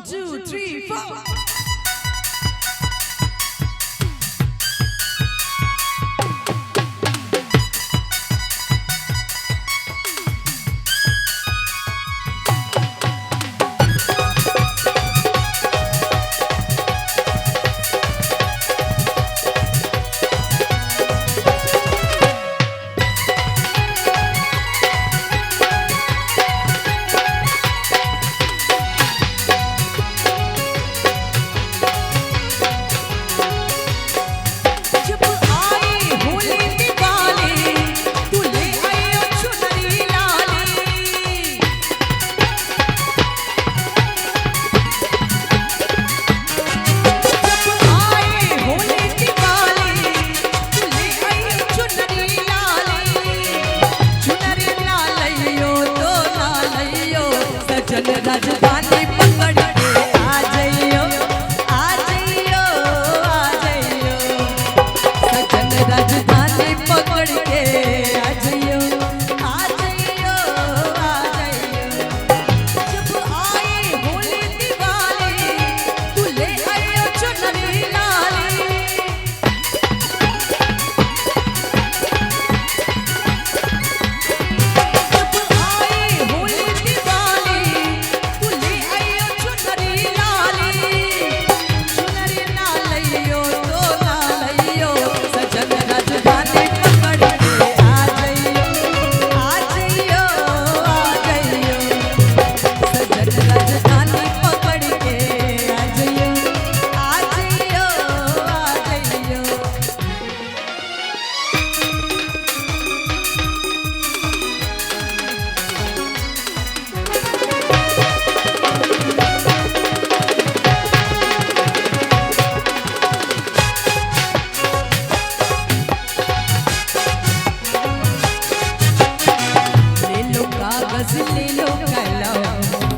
2, 3, 4. राजधानी पकड़ के आ जाइयो, आ जाइयो, आ जाइयो, सजन राजधानी पकड़ के आ जाइयो, आ जाइयो, आ जाइयो। जब आई होली दिवाली तू ले आइयो चुनरी लाली। जब आई होली दिवाली ले लो कलम,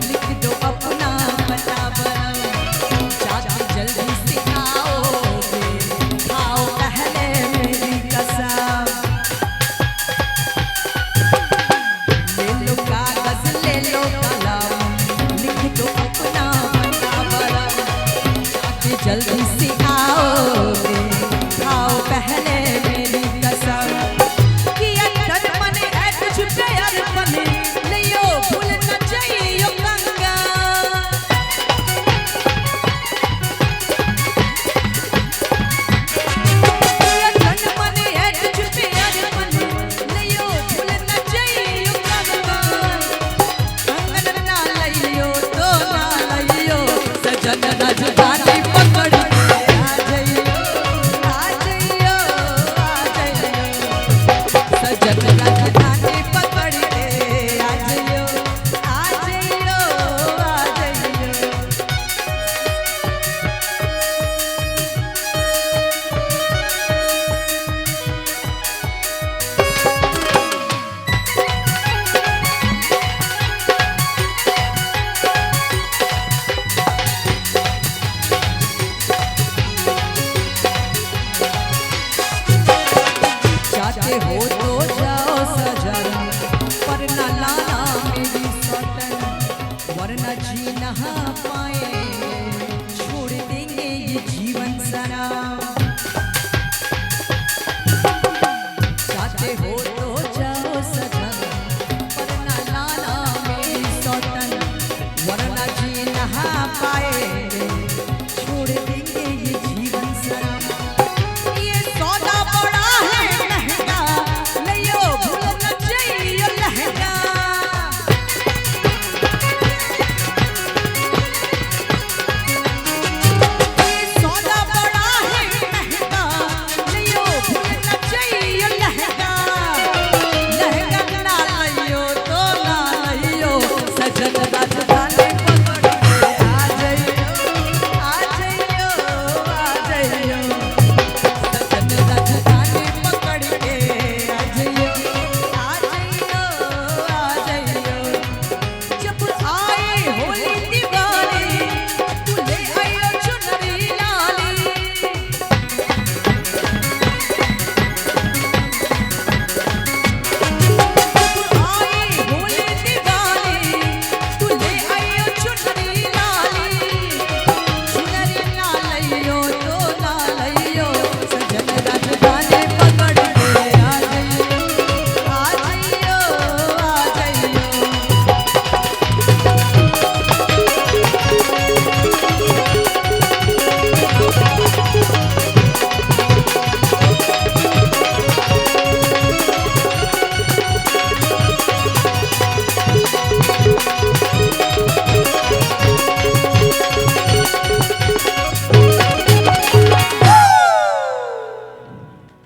लिख दो अपना पता बरम, चाची जल्दी से आओगे, खाओ पहले मेरी कसम। ले लो कागज ले लो कलम, लिख दो अपना पता बरम, चाची जल्दी से आओगे, खाओ पहले मेरी कसम। राजधानी पकड़ के आ जाइयो, आ जाइयो, आ जाइयो, सजन राजधानी पकड़ के आ जाइयो, आ जाइयो, आ जाइयो। चाहते हो तो जाओ सजन, पर न लाना मेरी सौतन, वरना जी नहा पाए, छोड़ देंगे ये जीवन सरा। चाहते हो तो जाओ सजन, पर न लाना मेरी सौतन, वरना जी नहा पाए,